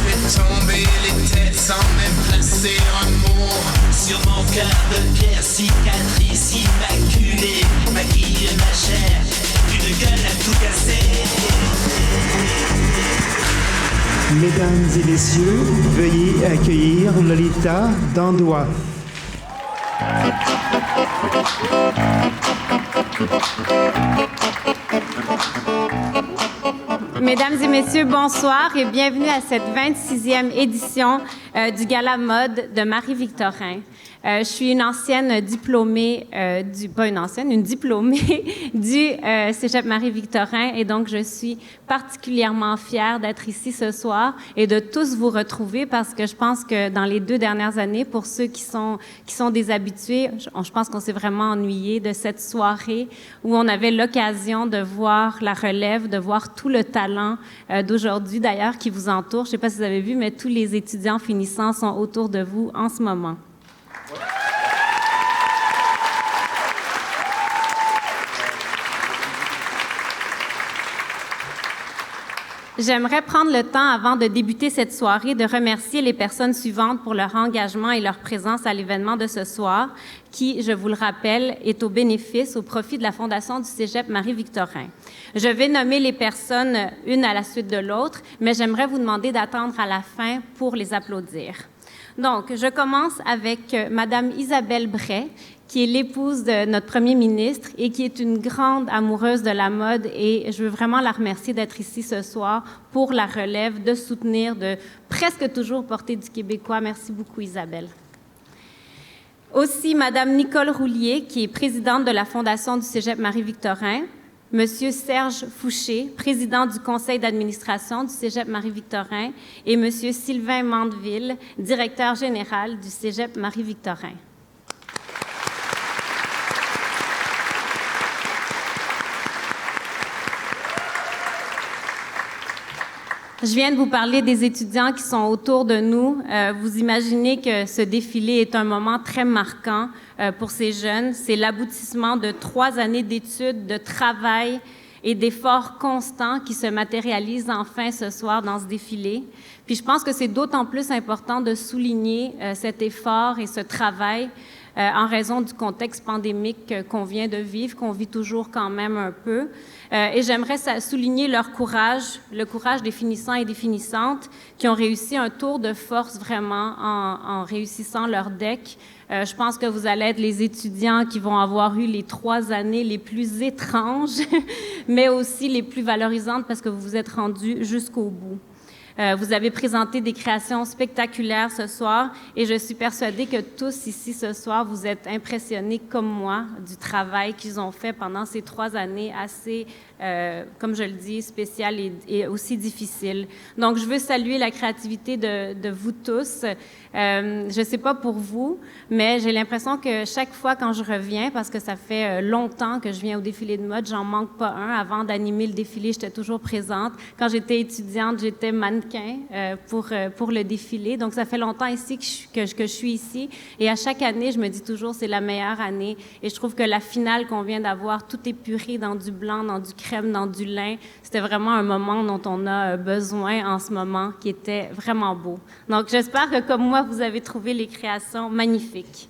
Fais tomber les têtes sans même placer un mot. Sur mon cœur de pierre, cicatrice immaculée, maquille ma chair, une gueule à tout casser. Mesdames et messieurs, veuillez accueillir Lolita Dandois. Mesdames et messieurs, bonsoir et bienvenue à cette 26e édition du Gala Mode de Marie-Victorin. Je suis une ancienne diplômée, une diplômée du Cégep Marie-Victorin et donc je suis particulièrement fière d'être ici ce soir et de tous vous retrouver parce que je pense que dans les 2 dernières années, pour ceux qui sont des habitués, je pense qu'on s'est vraiment ennuyé de cette soirée où on avait l'occasion de voir la relève, de voir tout le talent d'aujourd'hui d'ailleurs qui vous entoure. Je ne sais pas si vous avez vu, mais tous les étudiants finissants sont autour de vous en ce moment. J'aimerais prendre le temps, avant de débuter cette soirée, de remercier les personnes suivantes pour leur engagement et leur présence à l'événement de ce soir, qui, je vous le rappelle, est au bénéfice, au profit de la Fondation du Cégep Marie-Victorin. Je vais nommer les personnes une à la suite de l'autre, mais j'aimerais vous demander d'attendre à la fin pour les applaudir. Donc, je commence avec Madame Isabelle Bray, qui est l'épouse de notre premier ministre et qui est une grande amoureuse de la mode et je veux vraiment la remercier d'être ici ce soir pour la relève, de soutenir, de presque toujours porter du québécois. Merci beaucoup, Isabelle. Aussi, Madame Nicole Roulier, qui est présidente de la Fondation du Cégep Marie-Victorin, Monsieur Serge Fouché, président du conseil d'administration du Cégep Marie-Victorin, et Monsieur Sylvain Mandeville, directeur général du Cégep Marie-Victorin. Je viens de vous parler des étudiants qui sont autour de nous. Vous imaginez que ce défilé est un moment très marquant pour ces jeunes. C'est l'aboutissement de 3 années d'études, de travail et d'efforts constants qui se matérialisent enfin ce soir dans ce défilé. Puis je pense que c'est d'autant plus important de souligner cet effort et ce travail en raison du contexte pandémique qu'on vient de vivre, qu'on vit toujours quand même un peu. Et j'aimerais souligner leur courage, le courage des finissants et des finissantes qui ont réussi un tour de force vraiment en réussissant leur DEC. Je pense que vous allez être les étudiants qui vont avoir eu les 3 années les plus étranges, mais aussi les plus valorisantes parce que vous vous êtes rendus jusqu'au bout. Vous avez présenté des créations spectaculaires ce soir et je suis persuadée que tous ici ce soir, vous êtes impressionnés comme moi du travail qu'ils ont fait pendant ces 3 années assez, comme je le dis, spéciales et aussi difficiles. Donc, je veux saluer la créativité de vous tous. Je ne sais pas pour vous, mais j'ai l'impression que chaque fois quand je reviens, parce que ça fait longtemps que je viens au défilé de mode, j'en manque pas un. Avant d'animer le défilé, j'étais toujours présente. Quand j'étais étudiante, j'étais mannequin pour le défilé. Donc, ça fait longtemps ici que je suis ici. Et à chaque année, je me dis toujours c'est la meilleure année. Et je trouve que la finale qu'on vient d'avoir, tout épuré dans du blanc, dans du crème, dans du lin, c'était vraiment un moment dont on a besoin en ce moment, qui était vraiment beau. Donc, j'espère que comme moi, vous avez trouvé les créations magnifiques.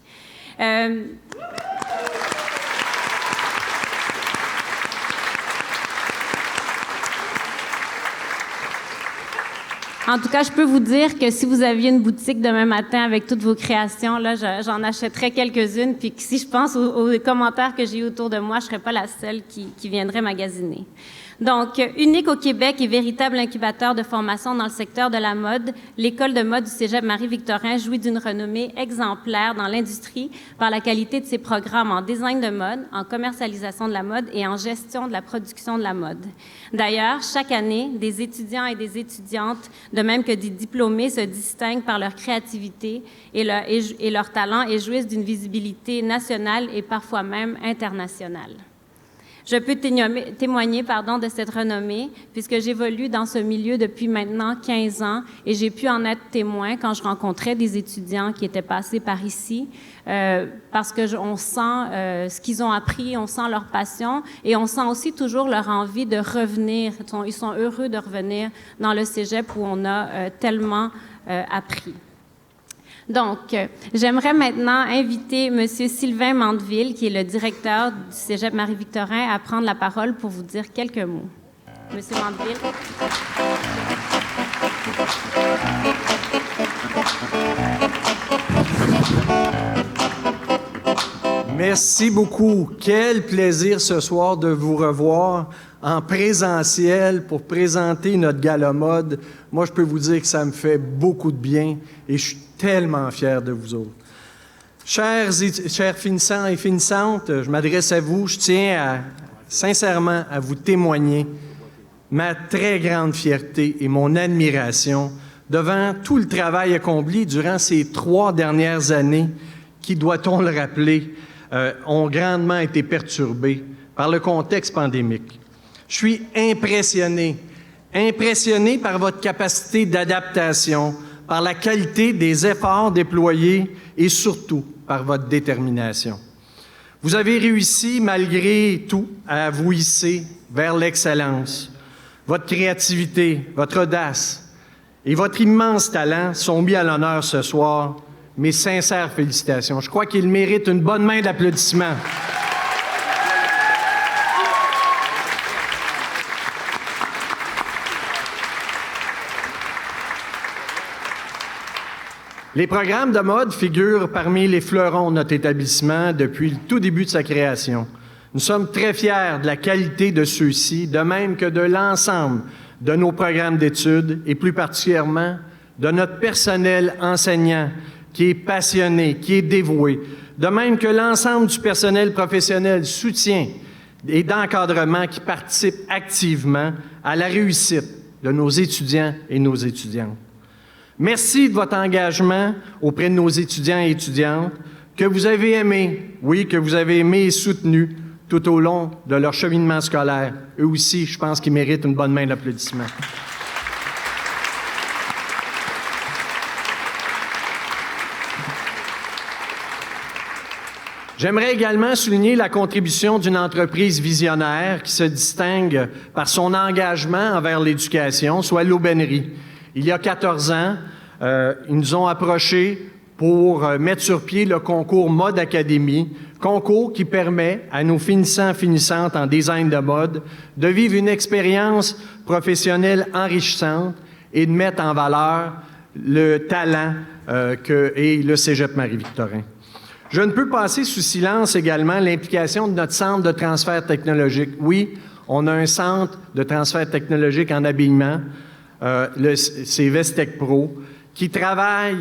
En tout cas, je peux vous dire que si vous aviez une boutique demain matin avec toutes vos créations, là, j'en achèterais quelques-unes, puis que si je pense aux commentaires que j'ai eu autour de moi, je serais pas la seule qui viendrait magasiner. Donc, unique au Québec et véritable incubateur de formation dans le secteur de la mode, l'École de mode du Cégep Marie-Victorin jouit d'une renommée exemplaire dans l'industrie par la qualité de ses programmes en design de mode, en commercialisation de la mode et en gestion de la production de la mode. D'ailleurs, chaque année, des étudiants et des étudiantes, de même que des diplômés, se distinguent par leur créativité et leur talent et jouissent d'une visibilité nationale et parfois même internationale. Je peux témoigner de cette renommée puisque j'évolue dans ce milieu depuis maintenant 15 ans et j'ai pu en être témoin quand je rencontrais des étudiants qui étaient passés par ici parce qu'on sent ce qu'ils ont appris, on sent leur passion et on sent aussi toujours leur envie de revenir. Ils sont heureux de revenir dans le cégep où on a tellement appris. Donc, j'aimerais maintenant inviter M. Sylvain Mandeville, qui est le directeur du Cégep Marie-Victorin, à prendre la parole pour vous dire quelques mots. M. Mandeville. Merci beaucoup. Quel plaisir ce soir de vous revoir en présentiel pour présenter notre gala mode. Moi, je peux vous dire que ça me fait beaucoup de bien et je suis tellement fier de vous autres. Chers finissants et finissantes, je m'adresse à vous. Je tiens sincèrement à vous témoigner ma très grande fierté et mon admiration devant tout le travail accompli durant ces 3 dernières années qui, doit-on le rappeler, ont grandement été perturbées par le contexte pandémique. Je suis impressionné par votre capacité d'adaptation, par la qualité des efforts déployés et surtout par votre détermination. Vous avez réussi, malgré tout, à vous hisser vers l'excellence. Votre créativité, votre audace et votre immense talent sont mis à l'honneur ce soir. Mes sincères félicitations. Je crois qu'ils méritent une bonne main d'applaudissements. Les programmes de mode figurent parmi les fleurons de notre établissement depuis le tout début de sa création. Nous sommes très fiers de la qualité de ceux-ci, de même que de l'ensemble de nos programmes d'études et plus particulièrement de notre personnel enseignant qui est passionné, qui est dévoué, de même que l'ensemble du personnel professionnel soutien et d'encadrement qui participe activement à la réussite de nos étudiants et nos étudiantes. Merci de votre engagement auprès de nos étudiants et étudiantes que vous avez aimés, oui, que vous avez aimés et soutenus tout au long de leur cheminement scolaire. Eux aussi, je pense qu'ils méritent une bonne main d'applaudissements. J'aimerais également souligner la contribution d'une entreprise visionnaire qui se distingue par son engagement envers l'éducation, soit l'Aubainerie. Il y a 14 ans, ils nous ont approchés pour mettre sur pied le concours Mode Académie, concours qui permet à nos finissants-finissantes en design de mode de vivre une expérience professionnelle enrichissante et de mettre en valeur le talent qu'est le Cégep Marie-Victorin. Je ne peux passer sous silence également l'implication de notre centre de transfert technologique. Oui, on a un centre de transfert technologique en habillement, c'est Vestec Pro, qui travaille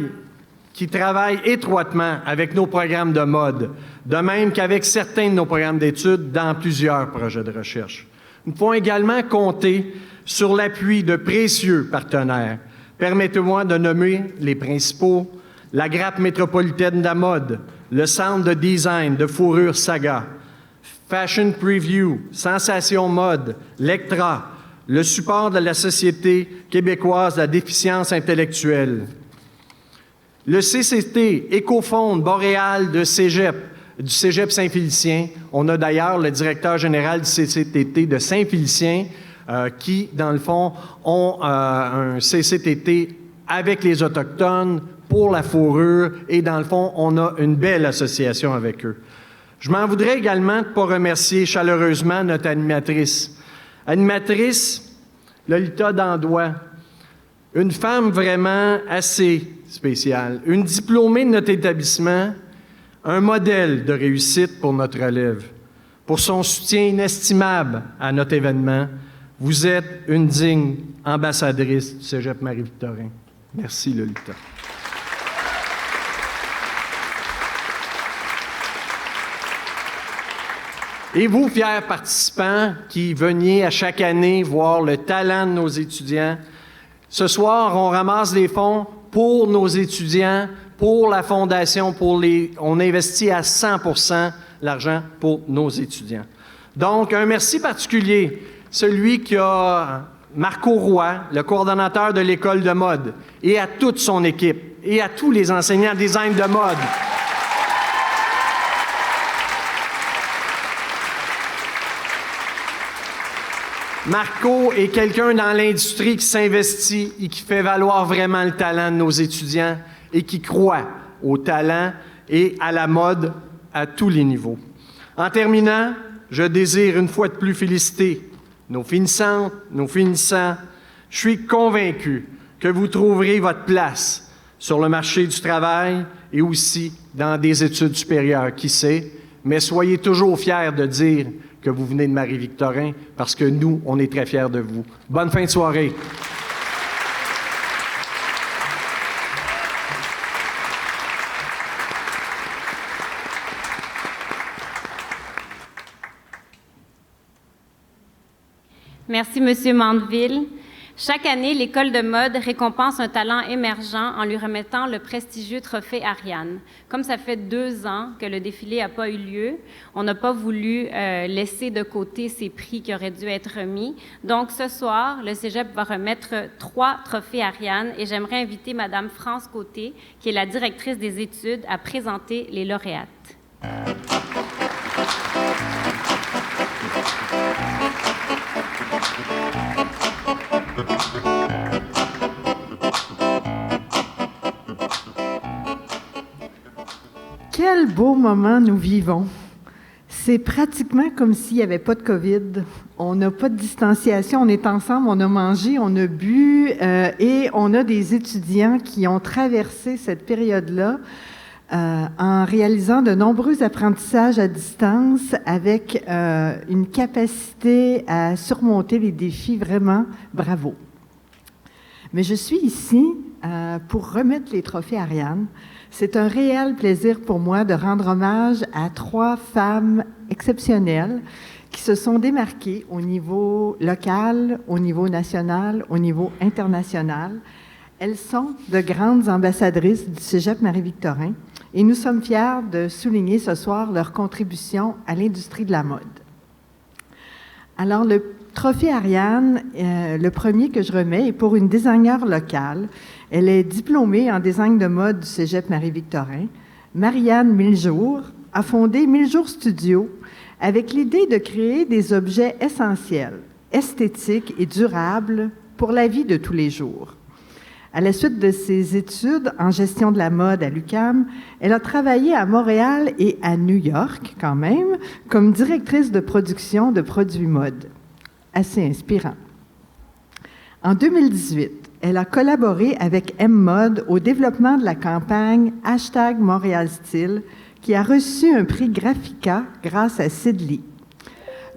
étroitement avec nos programmes de mode, de même qu'avec certains de nos programmes d'études dans plusieurs projets de recherche. Nous pouvons également compter sur l'appui de précieux partenaires. Permettez-moi de nommer les principaux: la Grappe métropolitaine de la mode, le Centre de design de fourrure Saga, Fashion Preview, Sensation Mode, Lectra, le support de la Société québécoise de la déficience intellectuelle, le CCT, Écofonde, Boréal de Cégep, du Cégep Saint-Félicien. On a d'ailleurs le directeur général du CCTT de Saint-Félicien qui, dans le fond, ont un CCTT avec les Autochtones pour la fourrure et, dans le fond, on a une belle association avec eux. Je m'en voudrais également de ne pas remercier chaleureusement notre animatrice. Animatrice Lolita Dandois, une femme vraiment assez spéciale, une diplômée de notre établissement, un modèle de réussite pour notre relève. Pour son soutien inestimable à notre événement, vous êtes une digne ambassadrice du Cégep Marie-Victorin. Merci, Lolita. Et vous, fiers participants qui veniez à chaque année voir le talent de nos étudiants, ce soir, on ramasse des fonds pour nos étudiants, pour la fondation, on investit à 100% l'argent pour nos étudiants. Donc, un merci particulier, celui qui a Marco Roy, le coordonnateur de l'École de mode, et à toute son équipe, et à tous les enseignants design de mode. Marco est quelqu'un dans l'industrie qui s'investit et qui fait valoir vraiment le talent de nos étudiants et qui croit au talent et à la mode à tous les niveaux. En terminant, je désire une fois de plus féliciter nos finissantes, nos finissants. Je suis convaincu que vous trouverez votre place sur le marché du travail et aussi dans des études supérieures, qui sait, mais soyez toujours fiers de dire que vous venez de Marie-Victorin, parce que nous, on est très fiers de vous. Bonne fin de soirée. Merci, M. Mandeville. Chaque année, l'École de mode récompense un talent émergent en lui remettant le prestigieux trophée Ariane. Comme ça fait 2 ans que le défilé n'a pas eu lieu, on n'a pas voulu laisser de côté ces prix qui auraient dû être remis. Donc, ce soir, le Cégep va remettre 3 trophées Ariane et j'aimerais inviter Mme France Côté, qui est la directrice des études, à présenter les lauréates. Quel beau moment nous vivons. C'est pratiquement comme s'il n'y avait pas de COVID. On n'a pas de distanciation, on est ensemble, on a mangé, on a bu et on a des étudiants qui ont traversé cette période-là en réalisant de nombreux apprentissages à distance avec une capacité à surmonter les défis. Vraiment, bravo. Mais je suis ici pour remettre les trophées Ariane. C'est un réel plaisir pour moi de rendre hommage à 3 femmes exceptionnelles qui se sont démarquées au niveau local, au niveau national, au niveau international. Elles sont de grandes ambassadrices du Cégep Marie-Victorin et nous sommes fiers de souligner ce soir leur contribution à l'industrie de la mode. Alors, le trophée Ariane, le premier que je remets, est pour une designer locale. Elle est diplômée en design de mode du Cégep Marie-Victorin. Marianne Miljour a fondé Miljour Studio avec l'idée de créer des objets essentiels, esthétiques et durables pour la vie de tous les jours. À la suite de ses études en gestion de la mode à l'UQAM, elle a travaillé à Montréal et à New York, quand même, comme directrice de production de produits mode. Assez inspirant. En 2018, elle a collaboré avec M-Mode au développement de la campagne #MontréalStyle, qui a reçu un prix Graphica grâce à Sidley.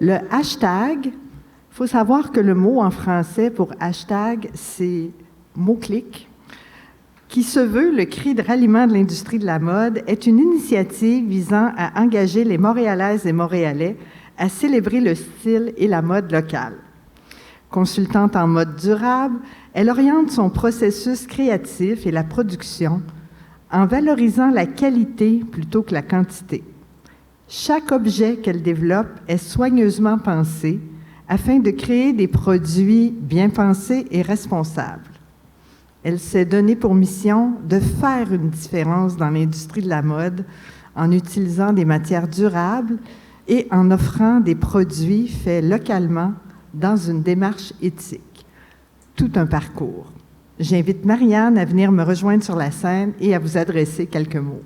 Le hashtag, il faut savoir que le mot en français pour hashtag, c'est mot-clic, qui se veut le cri de ralliement de l'industrie de la mode, est une initiative visant à engager les Montréalaises et Montréalais à célébrer le style et la mode locale. Consultante en mode durable, elle oriente son processus créatif et la production en valorisant la qualité plutôt que la quantité. Chaque objet qu'elle développe est soigneusement pensé afin de créer des produits bien pensés et responsables. Elle s'est donnée pour mission de faire une différence dans l'industrie de la mode en utilisant des matières durables et en offrant des produits faits localement dans une démarche éthique. Tout un parcours. J'invite Marianne à venir me rejoindre sur la scène et à vous adresser quelques mots.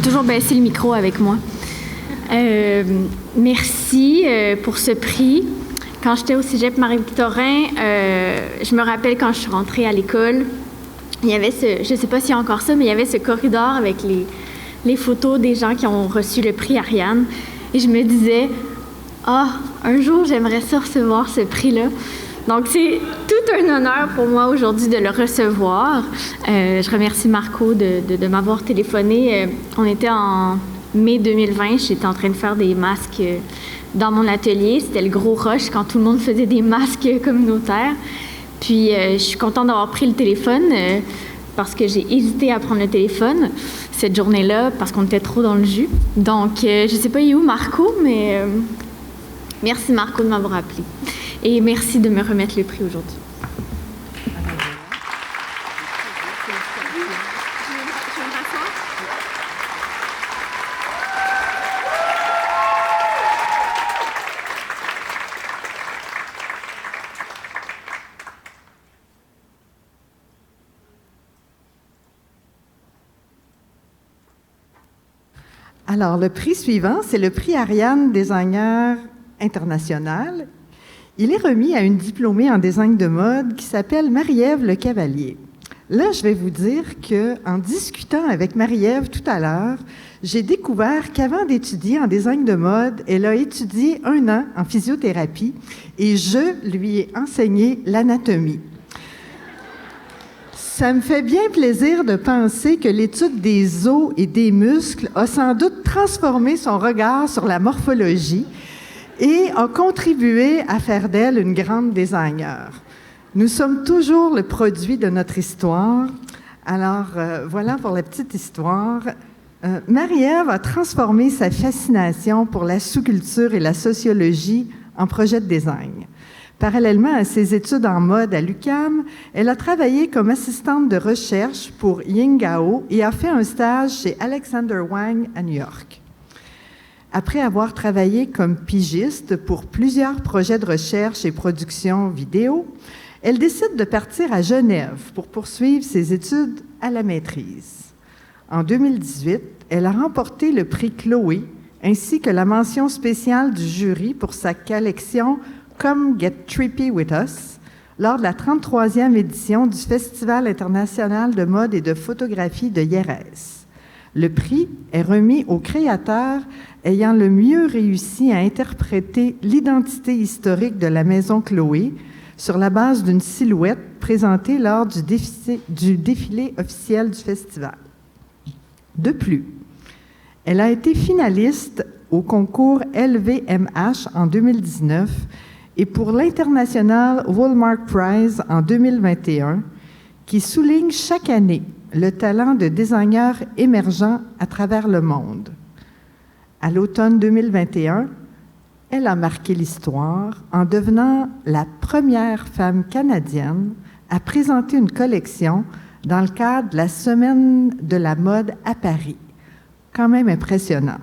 Toujours baisser le micro avec moi. Merci pour ce prix. Quand j'étais au Cégep Marie-Victorin, je me rappelle quand je suis rentrée à l'école, il y avait je ne sais pas s'il y a encore ça, mais il y avait ce corridor avec les photos des gens qui ont reçu le prix Ariane. Et je me disais, un jour, j'aimerais ça recevoir ce prix-là. Donc, c'est tout un honneur pour moi aujourd'hui de le recevoir. Je remercie Marco de m'avoir téléphoné. On était en mai 2020. J'étais en train de faire des masques dans mon atelier. C'était le gros rush quand tout le monde faisait des masques communautaires. Puis, je suis contente d'avoir pris le téléphone parce que j'ai hésité à prendre le téléphone cette journée-là parce qu'on était trop dans le jus. Donc, je ne sais pas où Marco, mais merci Marco de m'avoir appelé. Et merci de me remettre le prix aujourd'hui. Alors, le prix suivant, c'est le prix Ariane Designer International. Il est remis à une diplômée en design de mode qui s'appelle Marie-Ève Le Cavalier. Là, je vais vous dire qu'en discutant avec Marie-Ève tout à l'heure, j'ai découvert qu'avant d'étudier en design de mode, elle a étudié 1 an en physiothérapie et je lui ai enseigné l'anatomie. Ça me fait bien plaisir de penser que l'étude des os et des muscles a sans doute transformé son regard sur la morphologie et a contribué à faire d'elle une grande designer. Nous sommes toujours le produit de notre histoire. Alors, voilà pour la petite histoire. Marie-Ève a transformé sa fascination pour la sous-culture et la sociologie en projet de design. Parallèlement à ses études en mode à l'UQAM, elle a travaillé comme assistante de recherche pour Yingao et a fait un stage chez Alexander Wang à New York. Après avoir travaillé comme pigiste pour plusieurs projets de recherche et production vidéo, elle décide de partir à Genève pour poursuivre ses études à la maîtrise. En 2018, elle a remporté le prix Chloé ainsi que la mention spéciale du jury pour sa collection Come Get Trippy With Us lors de la 33e édition du Festival international de mode et de photographie de Hyères. Le prix est remis aux créateurs ayant le mieux réussi à interpréter l'identité historique de la maison Chloé sur la base d'une silhouette présentée lors du défilé officiel du festival. De plus, elle a été finaliste au concours LVMH en 2019 et pour l'International Walmart Prize en 2021, qui souligne chaque année le talent de designers émergents à travers le monde. À l'automne 2021, elle a marqué l'histoire en devenant la première femme canadienne à présenter une collection dans le cadre de la Semaine de la mode à Paris. Quand même impressionnant.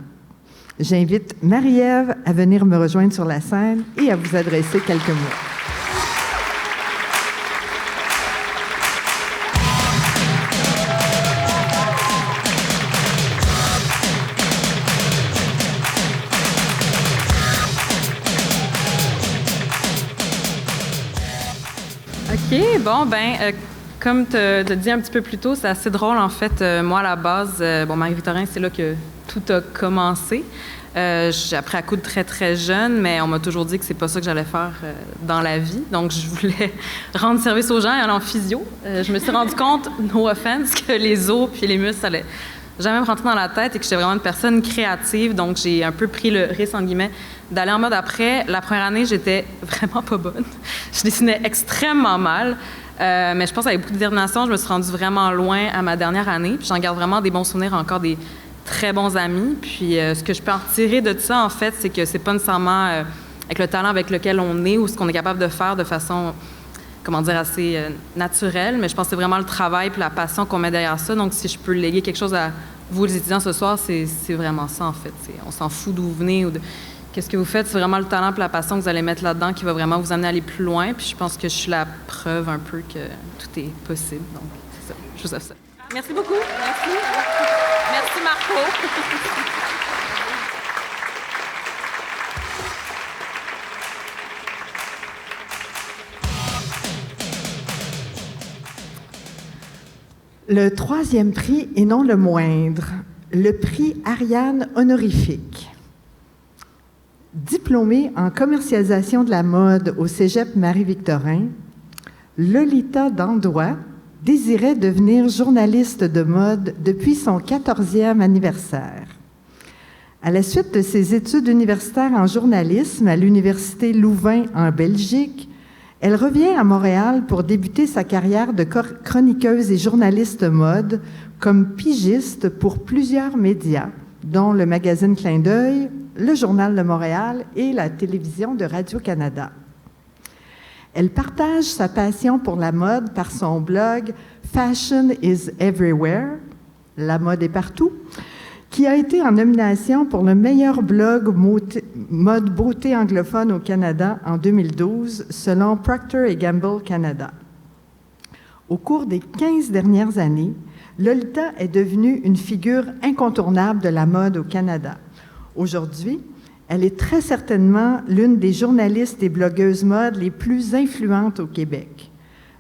J'invite Marie-Ève à venir me rejoindre sur la scène et à vous adresser quelques mots. OK, bon, comme tu as dit un petit peu plus tôt, c'est assez drôle, en fait. Moi, à la base, Marie-Victorin, c'est là que tout a commencé. J'ai appris à coudre très, très jeune, mais on m'a toujours dit que c'est pas ça que j'allais faire dans la vie. Donc, je voulais rendre service aux gens et aller en physio. Je me suis rendu compte, no offense, que les os puis les muscles, ça allait jamais me rentrer dans la tête et que j'étais vraiment une personne créative. Donc, j'ai un peu pris le risque, entre guillemets, d'aller en mode après. La première année, j'étais vraiment pas bonne. Je dessinais extrêmement mal. Mais je pense qu'avec beaucoup de détermination, je me suis rendue vraiment loin à ma dernière année. Puis j'en garde vraiment des bons souvenirs, encore des très bons amis. Puis ce que je peux en retirer de ça, en fait, c'est que c'est pas nécessairement avec le talent avec lequel on est ou ce qu'on est capable de faire de façon, assez naturelle. Mais je pense que c'est vraiment le travail puis la passion qu'on met derrière ça. Donc, si je peux léguer quelque chose à vous, les étudiants, ce soir, c'est vraiment ça, en fait. On s'en fout d'où vous venez ou de qu'est-ce que vous faites. C'est vraiment le talent et la passion que vous allez mettre là-dedans qui va vraiment vous amener à aller plus loin. Puis je pense que je suis la preuve un peu que tout est possible. Donc, c'est ça. Je vous offre ça. Merci beaucoup. Merci. Merci, Marco. Le 3e prix, et non le moindre, le prix Ariane honorifique. diplômée en commercialisation de la mode au Cégep Marie-Victorin, Lolita Dandois désirait devenir journaliste de mode depuis son 14e anniversaire. À la suite de ses études universitaires en journalisme à l'Université Louvain en Belgique, elle revient à Montréal pour débuter sa carrière de chroniqueuse et journaliste mode comme pigiste pour plusieurs médias, dont le magazine Clin d'œil, le Journal de Montréal et la télévision de Radio-Canada. Elle partage sa passion pour la mode par son blog « Fashion is Everywhere », la mode est partout, qui a été en nomination pour le meilleur blog mode beauté anglophone au Canada en 2012, selon Procter & Gamble Canada. Au cours des 15 dernières années, Lolita est devenue une figure incontournable de la mode au Canada. Aujourd'hui, elle est très certainement l'une des journalistes et blogueuses mode les plus influentes au Québec.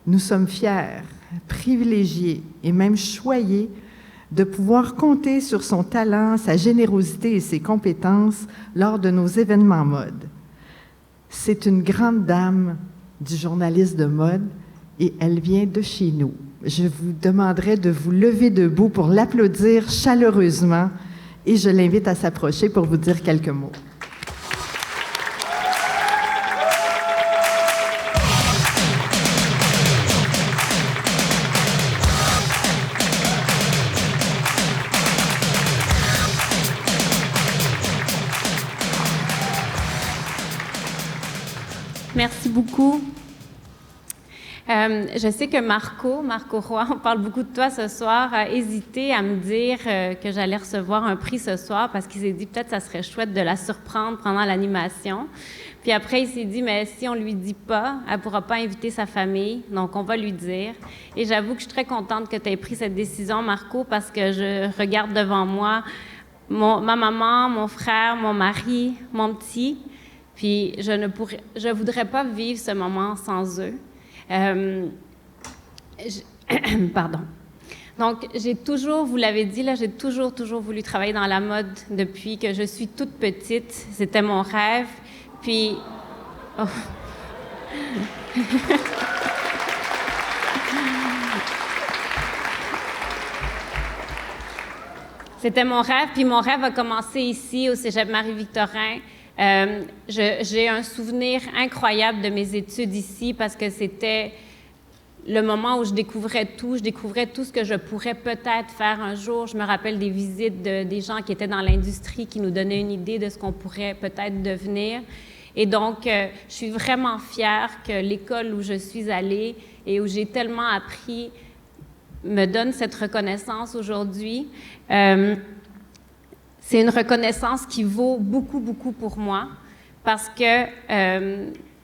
Nous sommes fiers, privilégiés et même choyés de pouvoir compter sur son talent, sa générosité et ses compétences lors de nos événements mode. C'est une grande dame du journaliste de mode et elle vient de chez nous. Je vous demanderai de vous lever debout pour l'applaudir chaleureusement et je l'invite à s'approcher pour vous dire quelques mots. Merci beaucoup. Je sais que Marco Roy, on parle beaucoup de toi ce soir, a hésité à me dire que j'allais recevoir un prix ce soir parce qu'il s'est dit peut-être que ça serait chouette de la surprendre pendant l'animation. Puis après, il s'est dit, mais si on lui dit pas, elle pourra pas inviter sa famille, donc on va lui dire. Et j'avoue que je suis très contente que tu aies pris cette décision, Marco, parce que je regarde devant moi ma maman, mon frère, mon mari, mon petit. Puis je voudrais pas vivre ce moment sans eux. Pardon. Donc, j'ai toujours, vous l'avez dit, là, j'ai toujours voulu travailler dans la mode depuis que je suis toute petite. C'était mon rêve. Puis, oh. C'était mon rêve, puis mon rêve a commencé ici, au Cégep Marie-Victorin. J'ai un souvenir incroyable de mes études ici parce que c'était le moment où je découvrais tout ce que je pourrais peut-être faire un jour. Je me rappelle des visites des gens qui étaient dans l'industrie qui nous donnaient une idée de ce qu'on pourrait peut-être devenir. Et donc, je suis vraiment fière que l'école où je suis allée et où j'ai tellement appris me donne cette reconnaissance aujourd'hui. C'est une reconnaissance qui vaut beaucoup, beaucoup pour moi parce que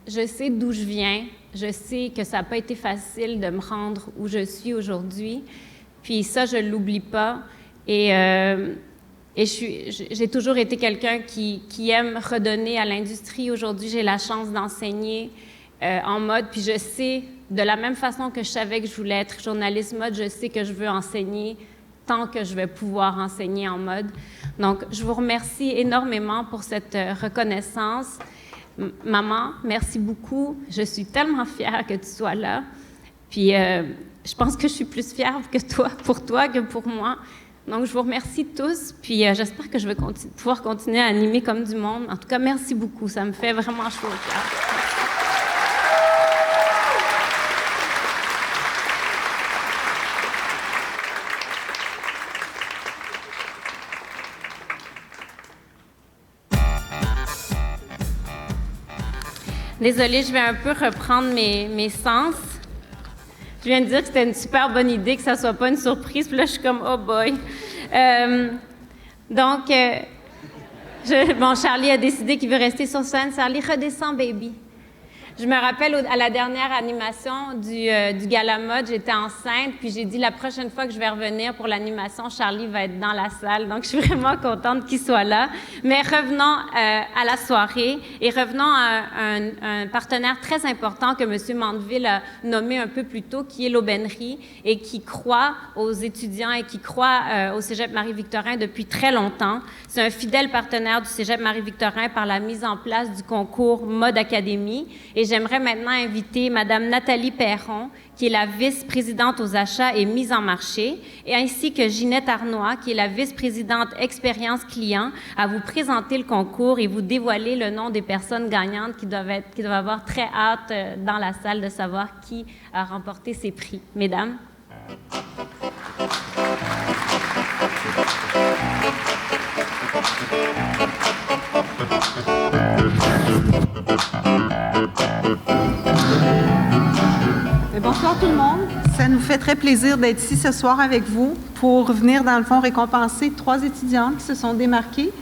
je sais d'où je viens. Je sais que ça n'a pas été facile de me rendre où je suis aujourd'hui. Puis ça, je ne l'oublie pas. Et j'ai toujours été quelqu'un qui aime redonner à l'industrie. Aujourd'hui, j'ai la chance d'enseigner en mode. Puis je sais, de la même façon que je savais que je voulais être journaliste mode, je sais que je veux enseigner tant que je vais pouvoir enseigner en mode. Donc, je vous remercie énormément pour cette reconnaissance. Maman, merci beaucoup. Je suis tellement fière que tu sois là. Puis, je pense que je suis plus fière pour toi que pour moi. Donc, je vous remercie tous. Puis, j'espère que je vais pouvoir continuer à animer comme du monde. En tout cas, merci beaucoup. Ça me fait vraiment chaud au cœur. Désolée, je vais un peu reprendre mes sens. Je viens de dire que c'était une super bonne idée, que ça ne soit pas une surprise. Puis là, je suis comme « oh boy ». Donc, Charlie a décidé qu'il veut rester sur scène. Charlie, redescends, baby. Je me rappelle à la dernière animation du Gala Mode, j'étais enceinte, puis j'ai dit la prochaine fois que je vais revenir pour l'animation, Charlie va être dans la salle. Donc, je suis vraiment contente qu'il soit là. Mais revenons à la soirée et revenons à un partenaire très important que M. Mandeville a nommé un peu plus tôt, qui est l'Aubainerie et qui croit aux étudiants et qui croit au Cégep Marie-Victorin depuis très longtemps. C'est un fidèle partenaire du Cégep Marie-Victorin par la mise en place du concours Mode Académie. Et j'aimerais maintenant inviter Mme Nathalie Perron, qui est la vice-présidente aux achats et mise en marché, et ainsi que Ginette Arnois, qui est la vice-présidente expérience client, à vous présenter le concours et vous dévoiler le nom des personnes gagnantes qui doivent avoir très hâte dans la salle de savoir qui a remporté ces prix. Mesdames. Bonsoir tout le monde. Ça nous fait très plaisir d'être ici ce soir avec vous pour venir, dans le fond, récompenser 3 étudiantes qui se sont démarquées.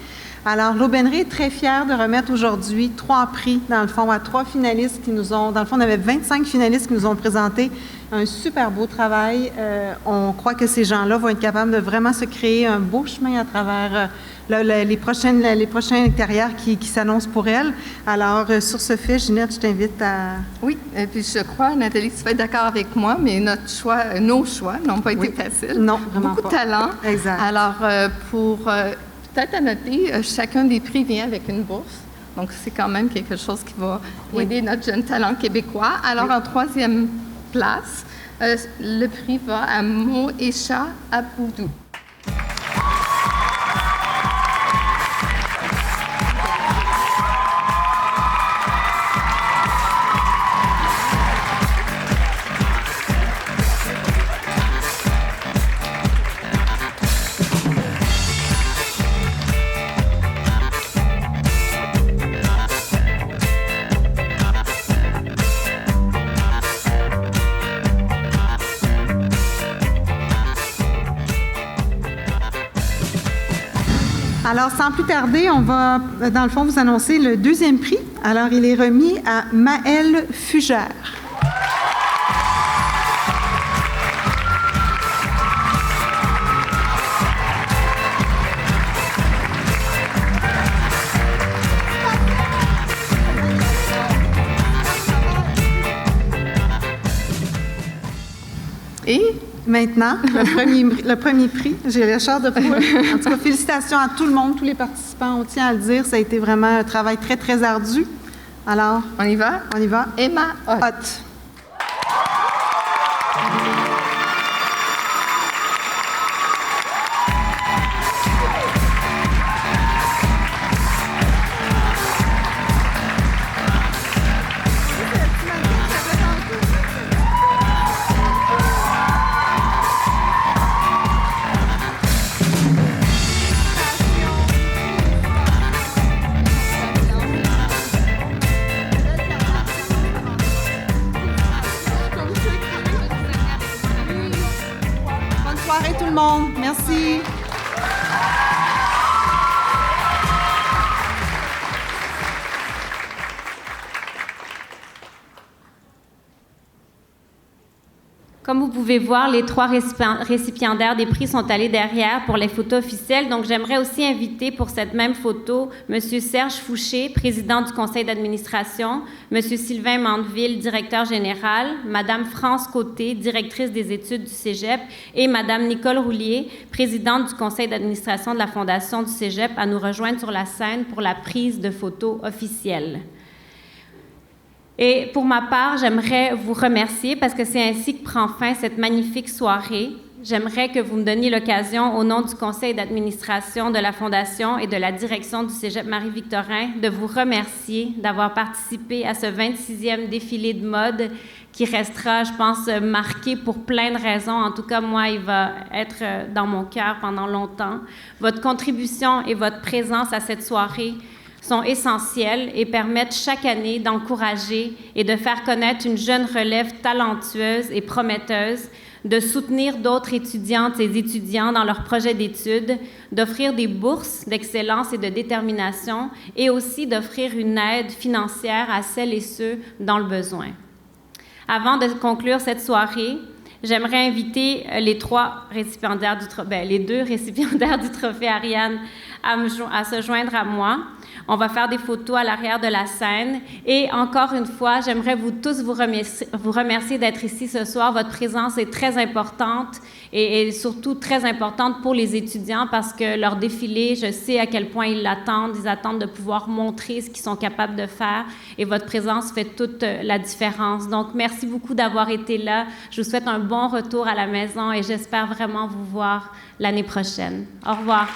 Alors, l'Aubainerie est très fière de remettre aujourd'hui 3 prix, dans le fond, à 3 finalistes qui nous ont... Dans le fond, on avait 25 finalistes qui nous ont présenté un super beau travail. On croit que ces gens-là vont être capables de vraiment se créer un beau chemin à travers les prochaines carrières qui s'annoncent pour elles. Alors, sur ce fait, Ginette, je t'invite à... Oui, et puis je crois, Nathalie, que tu vas être d'accord avec moi, mais nos choix n'ont pas été faciles. Non, vraiment Beaucoup pas. de talent. Exact. Alors, peut-être à noter, chacun des prix vient avec une bourse. Donc, c'est quand même quelque chose qui va aider notre jeune talent québécois. Alors, en 3e place, le prix va à Moesha Aboudou. Alors, sans plus tarder, on va, dans le fond, vous annoncer le 2e prix. Alors, il est remis à Maëlle Fugère. Et maintenant, le premier prix, j'ai la chair de poule. En tout cas, félicitations à tout le monde, tous les participants. On tient à le dire, ça a été vraiment un travail très, très ardu. Alors, on y va? On y va. Emma Hott. Merci. Comme vous pouvez voir, les 3 récipiendaires des prix sont allés derrière pour les photos officielles. Donc, j'aimerais aussi inviter pour cette même photo M. Serge Fouché, président du conseil d'administration, M. Sylvain Mandeville, directeur général, Mme France Côté, directrice des études du Cégep, et Mme Nicole Roulier, présidente du conseil d'administration de la Fondation du Cégep, à nous rejoindre sur la scène pour la prise de photos officielle. Et pour ma part, j'aimerais vous remercier parce que c'est ainsi que prend fin cette magnifique soirée. J'aimerais que vous me donniez l'occasion, au nom du conseil d'administration de la Fondation et de la direction du Cégep Marie-Victorin, de vous remercier d'avoir participé à ce 26e défilé de mode qui restera, je pense, marqué pour plein de raisons. En tout cas, moi, il va être dans mon cœur pendant longtemps. Votre contribution et votre présence à cette soirée sont essentielles et permettent chaque année d'encourager et de faire connaître une jeune relève talentueuse et prometteuse, de soutenir d'autres étudiantes et étudiants dans leurs projets d'études, d'offrir des bourses d'excellence et de détermination et aussi d'offrir une aide financière à celles et ceux dans le besoin. Avant de conclure cette soirée, j'aimerais inviter les deux récipiendaires du trophée Ariane à se joindre à moi. On va faire des photos à l'arrière de la scène. Et encore une fois, j'aimerais vous tous vous remercier d'être ici ce soir. Votre présence est très importante et surtout très importante pour les étudiants parce que leur défilé, je sais à quel point ils l'attendent. Ils attendent de pouvoir montrer ce qu'ils sont capables de faire et votre présence fait toute la différence. Donc, merci beaucoup d'avoir été là. Je vous souhaite un bon retour à la maison et j'espère vraiment vous voir l'année prochaine. Au revoir.